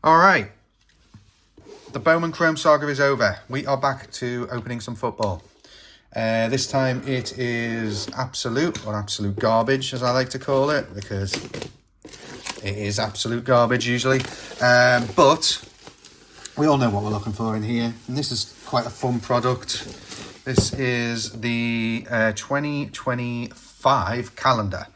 All right, the Bowman Chrome saga is over. We are back to opening some football. This time it is absolute, or absolute garbage, as I like to call it, because it is absolute garbage usually. But we all know what we're looking for in here, and this is quite a fun product. This is the 2025 calendar.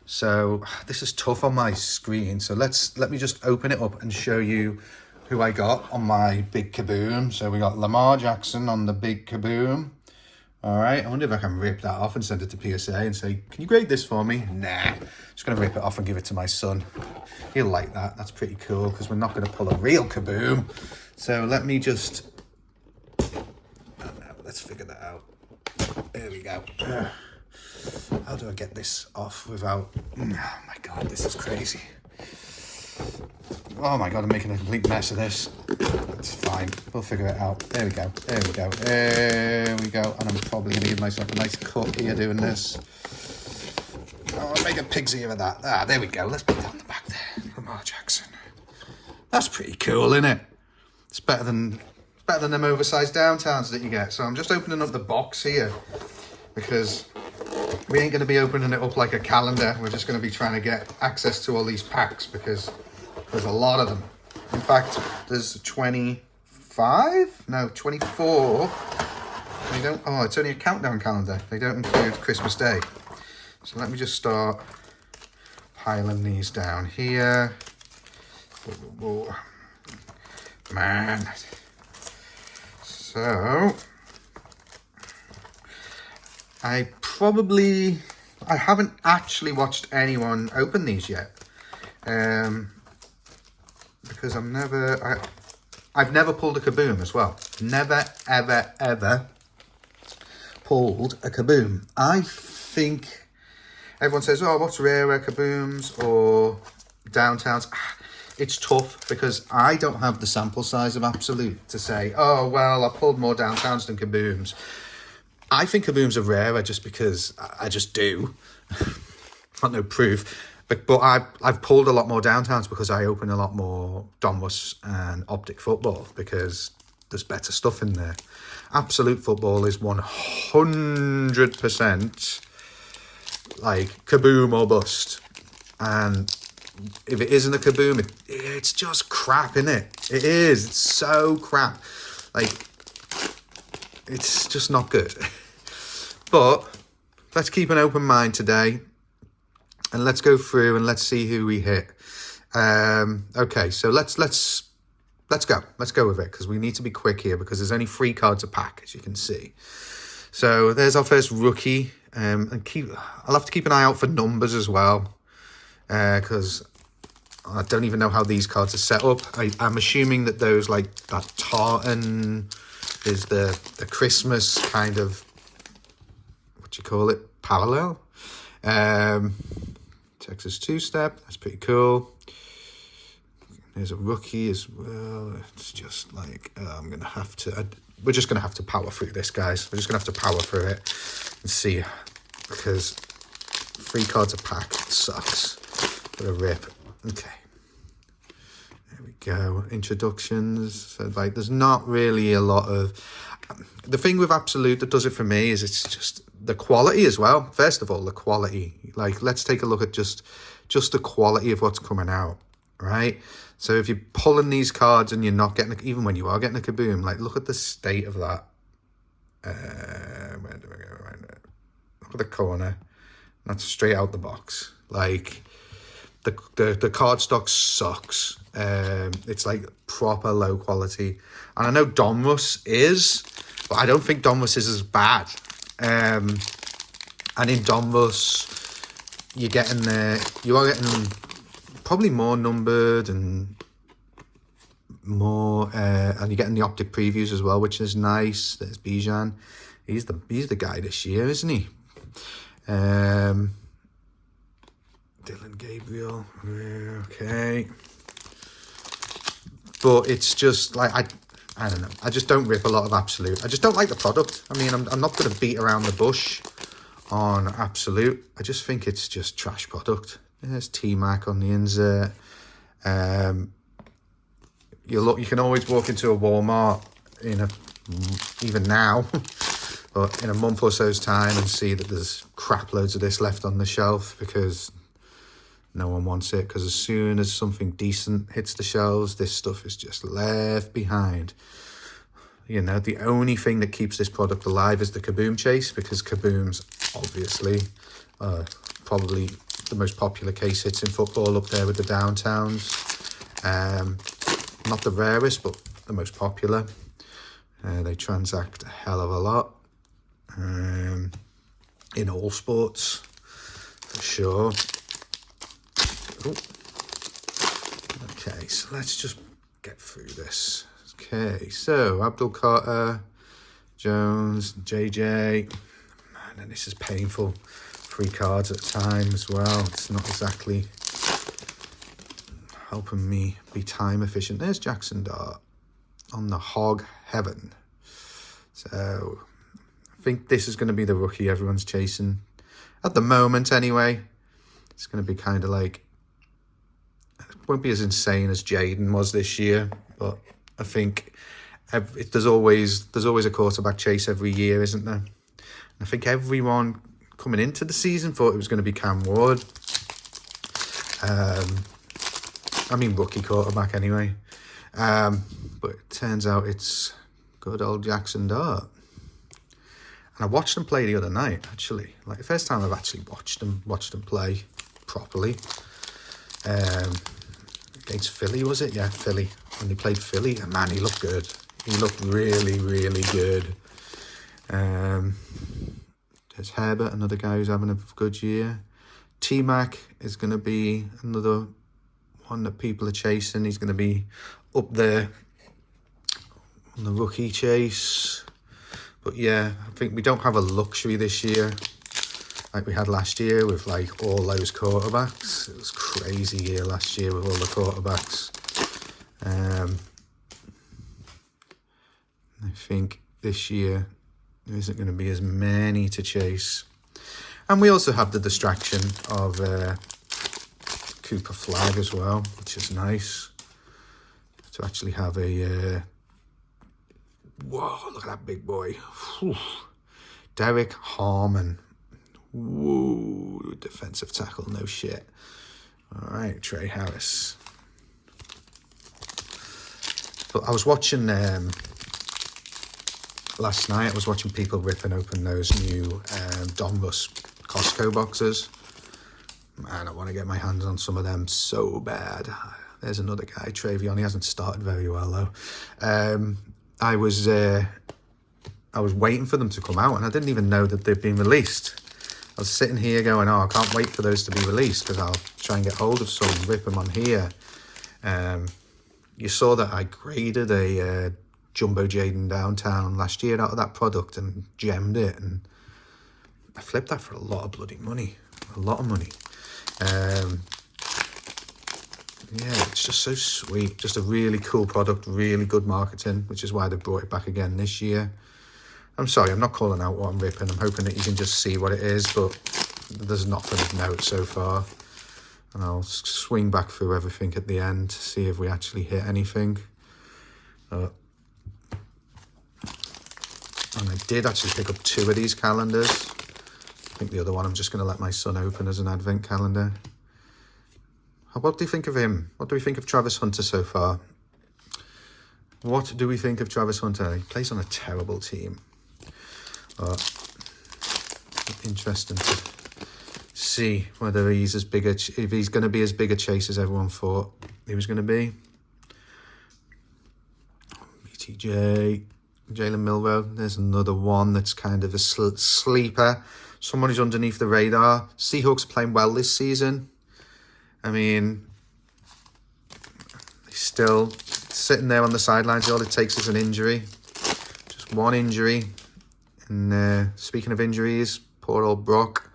So this is tough on my screen. So let me just open it up and show you who I got on my big Kaboom. So we got Lamar Jackson on the big Kaboom. All right, I wonder if I can rip that off and send it to PSA and say, can you grade this for me? Nah, just going to rip it off and give it to my son. He'll like that. That's pretty cool because we're not going to pull a real Kaboom. So let me just, let's figure that out. There we go. How do I get this off without, oh my God, this is crazy. Oh my God, I'm making a complete mess of this. It's fine, we'll figure it out. There we go, there we go, there we go. And I'm probably going to give myself a nice cut here doing this. Oh, I'll make a pig's ear of that. Ah, there we go, let's put that on the back there. Lamar Jackson. That's pretty cool, isn't it? It's better than them oversized downtowns that you get. So I'm just opening up the box here because we ain't going to be opening it up like a calendar. We're just going to be trying to get access to all these packs because there's a lot of them. In fact, there's 25? No, 24. They don't. Oh, it's only a countdown calendar. They don't include Christmas Day. So let me just start piling these down here. Oh, man. So I haven't actually watched anyone open these yet. Because I've never pulled a Kaboom as well. Never, ever, ever pulled a Kaboom. I think everyone says, oh, what's rarer, Kabooms or downtowns? It's tough because I don't have the sample size of Absolute to say, oh, well, I pulled more downtowns than Kabooms. I think Kabooms are rarer just because I just do. Got no proof. But I've pulled a lot more downtowns because I open a lot more Donruss and Optic football because there's better stuff in there. Absolute football is 100% like Kaboom or bust. And if it isn't a Kaboom, it's just crap, innit? It is. It's so crap. Like, it's just not good. But let's keep an open mind today. And let's go through and let's see who we hit. Okay, so let's go. Let's go with it because we need to be quick here because there's only 3 cards a pack, as you can see. So there's our first rookie. And I'll have to keep an eye out for numbers as well because I don't even know how these cards are set up. I'm assuming that those, like that tartan is the Christmas kind of, what do you call it, parallel. Texas two-step, that's pretty cool. There's a rookie as well. It's just like, we're just going to have to power through this, guys. We're just going to have to power through it and see, because 3 cards a pack sucks. What a rip. Okay. There we go. Introductions. So, like, there's not really a lot of... The thing with Absolute that does it for me is it's just the quality as well. First of all, the quality. Like, let's take a look at just the quality of what's coming out, right? So if you're pulling these cards and you're not getting, even when you are getting a Kaboom, like, look at the state of that. Where do we go? Look at the corner. That's straight out the box. Like, the card stock sucks. It's like proper low quality. And I know Donruss is, but I don't think Donruss is as bad. And in Donruss, you are getting probably more numbered and more, and you're getting the optic previews as well, which is nice. There's Bijan. He's the guy this year, isn't he? Dylan Gabriel. Okay. But it's just like, I don't know. I just don't rip a lot of Absolute. I just don't like the product. I mean, I'm not going to beat around the bush on Absolute. I just think it's just trash product. There's T-Mac on the insert. you can always walk into a Walmart even now, but in a month or so's time and see that there's crap loads of this left on the shelf because no one wants it. Because as soon as something decent hits the shelves, this stuff is just left behind. You know, the only thing that keeps this product alive is the Kaboom chase, because Kaboom's obviously probably the most popular case hits in football, up there with the Downtowns. Not the rarest, but the most popular. They transact a hell of a lot in all sports, for sure. Ooh. Okay, so let's just get through this. Okay, so Abdul Carter, Jones, JJ. Man, and this is painful. 3 cards at a time as well. It's not exactly helping me be time efficient. There's Jackson Dart on the Hog Heaven. So I think this is going to be the rookie everyone's chasing at the moment anyway. It's going to be kind of like, it won't be as insane as Jaden was this year, but I think there's always a quarterback chase every year, isn't there? I think everyone coming into the season thought it was going to be Cam Ward. I mean, rookie quarterback anyway. But it turns out it's good old Jackson Dart. And I watched him play the other night, actually. Like, the first time I've actually watched him play properly. Against Philly, was it? Yeah, Philly. When they played Philly, and man, he looked good. He looked really, really good. There's Herbert, another guy who's having a good year. T-Mac is going to be another one that people are chasing. He's going to be up there on the rookie chase. But yeah, I think we don't have a luxury this year like we had last year with like all those quarterbacks. It was a crazy year last year with all the quarterbacks. I think this year there isn't going to be as many to chase. And we also have the distraction of Cooper Flag as well, which is nice to actually have a whoa, look at that big boy. Whew. Derek Harmon. Whoa, defensive tackle, no shit. All right, Trey Harris. But I was watching last night, I was watching people ripping open those new Don Russ Costco boxes. Man, I want to get my hands on some of them so bad. There's another guy, Travion. He hasn't started very well, though. I was waiting for them to come out, and I didn't even know that they'd been released. I was sitting here going, oh, I can't wait for those to be released because I'll try and get hold of some, rip them on here. You saw that I graded a Jumbo Jaden Downtown last year out of that product and gemmed it, and I flipped that for a lot of bloody money. A lot of money. Yeah, it's just so sweet. Just a really cool product, really good marketing, which is why they brought it back again this year. I'm sorry, I'm not calling out what I'm ripping. I'm hoping that you can just see what it is, but there's nothing of note so far. And I'll swing back through everything at the end to see if we actually hit anything. And I did actually pick up 2 of these calendars. I think the other one I'm just going to let my son open as an advent calendar. What do you think of him? What do we think of Travis Hunter so far? What do we think of Travis Hunter? He plays on a terrible team. Interesting to see whether he's as big if he's going to be as big a chase as everyone thought he was going to be. BTJ, Jalen Milrow. There's another one that's kind of a sleeper. Someone who's underneath the radar. Seahawks playing well this season. I mean, he's still sitting there on the sidelines. All it takes is an injury. Just one injury. And speaking of injuries, poor old Brock.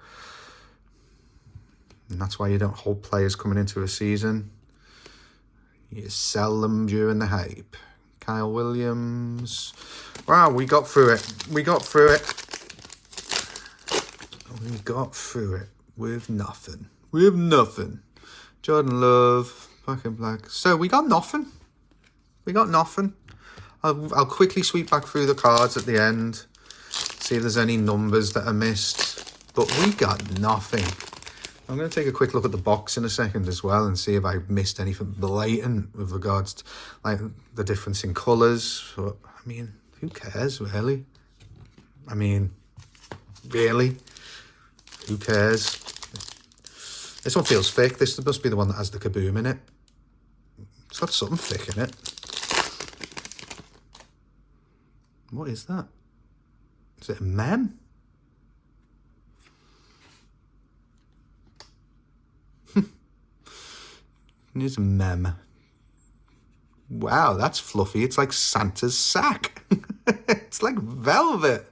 And that's why you don't hold players coming into a season. You sell them during the hype. Kyle Williams. Wow, we got through it. We got through it. We got through it with nothing. With nothing. Jordan Love, back in black. So we got nothing. We got nothing. I'll quickly sweep back through the cards at the end, see if there's any numbers that are missed. But we got nothing. I'm going to take a quick look at the box in a second as well and see if I missed anything blatant with regards to like the difference in colours. But, I mean, who cares, really? I mean, really? Who cares? This one feels thick. This must be the one that has the Kaboom in it. It's got something thick in it. What is that? Is it a mem? Here's a mem. Wow, that's fluffy. It's like Santa's sack. It's like velvet.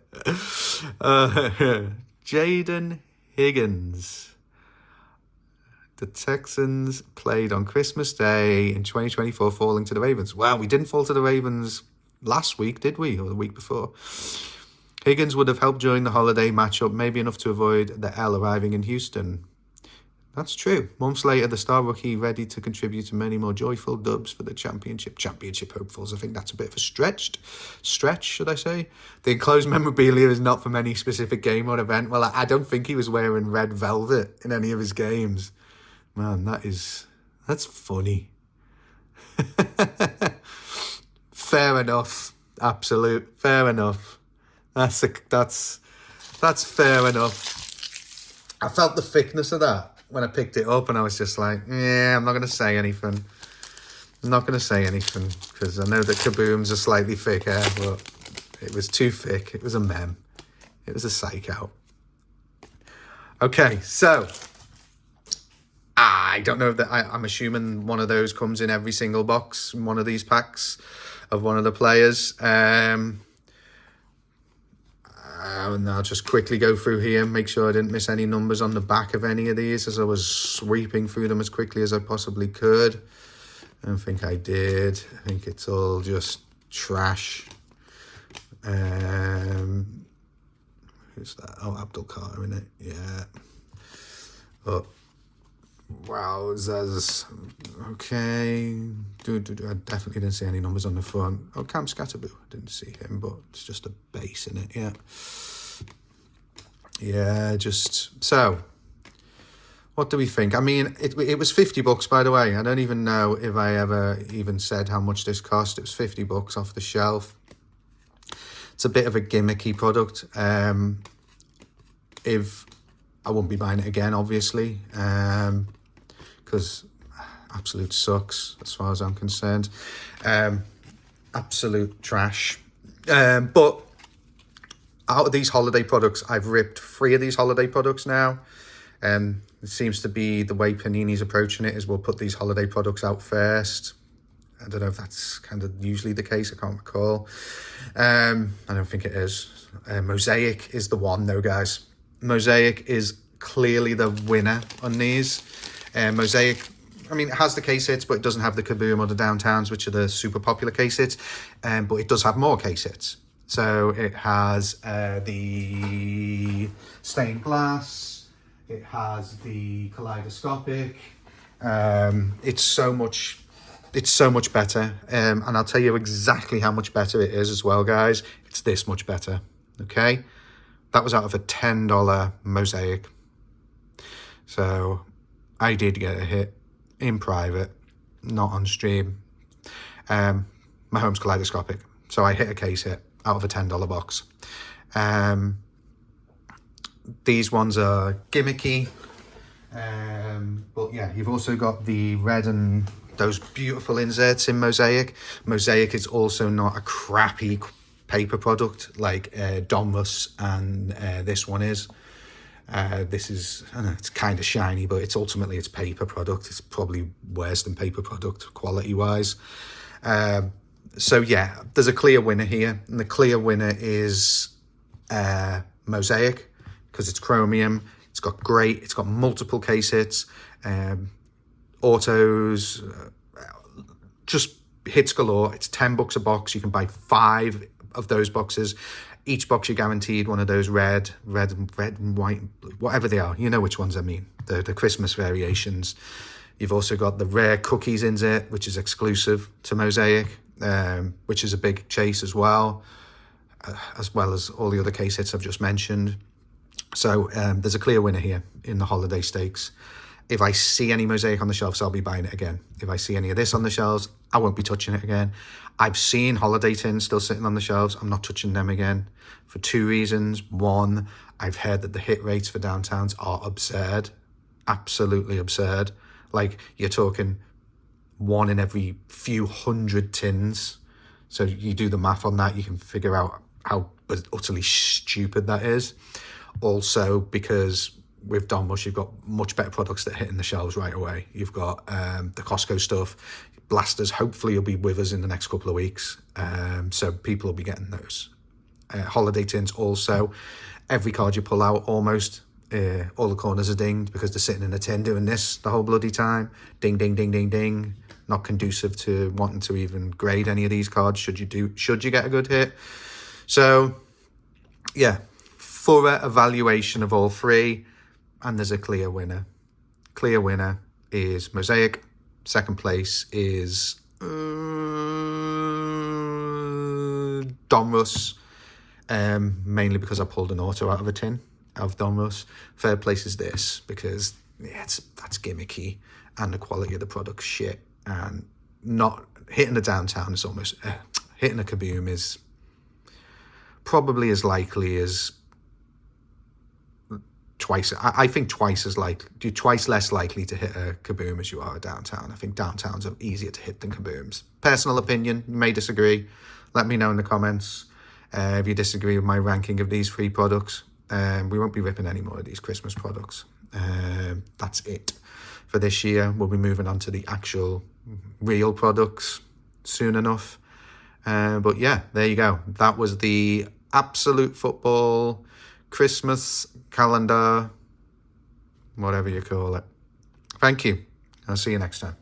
Jaden Higgins. The Texans played on Christmas Day in 2024, falling to the Ravens. Wow, we didn't fall to the Ravens last week, did we? Or the week before. Higgins would have helped during the holiday matchup, maybe enough to avoid the L arriving in Houston. That's true. Months later, the star rookie ready to contribute to many more joyful dubs for the championship hopefuls. I think that's a bit of a stretch, should I say? The enclosed memorabilia is not from any specific game or event. Well, I don't think he was wearing red velvet in any of his games. Man, that's funny. Fair enough. Absolute. Fair enough. That's fair enough. I felt the thickness of that when I picked it up, and I was just like, yeah, I'm not going to say anything. I'm not going to say anything, because I know that Kabooms are slightly thicker, but it was too thick. It was a mem. It was a psych out. Okay, so I don't know if I'm assuming one of those comes in every single box in one of these packs of one of the players. And I'll just quickly go through here, make sure I didn't miss any numbers on the back of any of these as I was sweeping through them as quickly as I possibly could. I don't think I did. I think it's all just trash. Who's that? Oh, Abdul Carter, in it. Yeah. Oh, wow. Okay. I definitely didn't see any numbers on the front. Oh, Cam Scatterboo. I didn't see him, but it's just a base in it. Yeah. Yeah, just so. What do we think? I mean, it was $50, by the way. I don't even know if I ever even said how much this cost. It was $50 off the shelf. It's a bit of a gimmicky product. If I won't be buying it again, obviously, because absolute sucks as far as I'm concerned. Absolute trash. But out of these holiday products, I've ripped 3 of these holiday products now. It seems to be the way Panini's approaching it is we'll put these holiday products out first. I don't know if that's kind of usually the case. I can't recall. I don't think it is. Mosaic is the one, though, guys. Mosaic is clearly the winner on these. Mosaic, I mean, it has the case hits, but it doesn't have the Kaboom or the Downtowns, which are the super popular case hits. But it does have more case hits. So it has the stained glass. It has the kaleidoscopic. It's so much better. And I'll tell you exactly how much better it is as well, guys. It's this much better. Okay. That was out of a $10 Mosaic. So I did get a hit in private, not on stream. My home's kaleidoscopic. So I hit a case hit out of a $10 box. These ones are gimmicky. But yeah, you've also got the red and those beautiful inserts in Mosaic. Mosaic is also not a crappy paper product like Donruss and this one is. This is, I don't know, it's kind of shiny, but it's ultimately it's paper product. It's probably worse than paper product quality wise. So yeah, there's a clear winner here, and the clear winner is Mosaic because it's chromium. It's got multiple case hits, autos, just hits galore. It's $10 a box. You can buy 5 of those boxes. Each box you're guaranteed one of those red and white, whatever they are. You know which ones I mean. The Christmas variations. You've also got the rare cookies insert, which is exclusive to Mosaic. which is a big chase as well as all the other case hits I've just mentioned. So there's a clear winner here in the holiday stakes. If I see any Mosaic on the shelves, I'll be buying it again. If I see any of this on the shelves, I won't be touching it again. I've seen holiday tins still sitting on the shelves. I'm not touching them again for two reasons. One, I've heard that the hit rates for downtowns are absurd, absolutely absurd. Like, you're talking one in every few hundred tins. So you do the math on that, you can figure out how utterly stupid that is. Also, because with Don Rush, you've got much better products that hit in the shelves right away. You've got the Costco stuff. Blasters, hopefully, will be with us in the next couple of weeks. So people will be getting those. Holiday tins also. Every card you pull out, almost, all the corners are dinged because they're sitting in a tin doing this the whole bloody time. Ding, ding, ding, ding, ding. Not conducive to wanting to even grade any of these cards should you get a good hit. So, yeah, thorough evaluation of all three. And there's a clear winner. Clear winner is Mosaic. Second place is Donruss, mainly because I pulled an auto out of a tin of Donruss. Third place is this because that's gimmicky and the quality of the product's shit. And not hitting a downtown is almost hitting a Kaboom is probably as likely as twice. I think twice less likely to hit a Kaboom as you are a downtown. I think downtowns are easier to hit than Kabooms. Personal opinion, you may disagree. Let me know in the comments if you disagree with my ranking of these three products. We won't be ripping any more of these Christmas products. That's it for this year. We'll be moving on to the actual real products soon enough. But yeah, there you go. That was the Absolute Football Christmas calendar, whatever you call it. Thank you. I'll see you next time.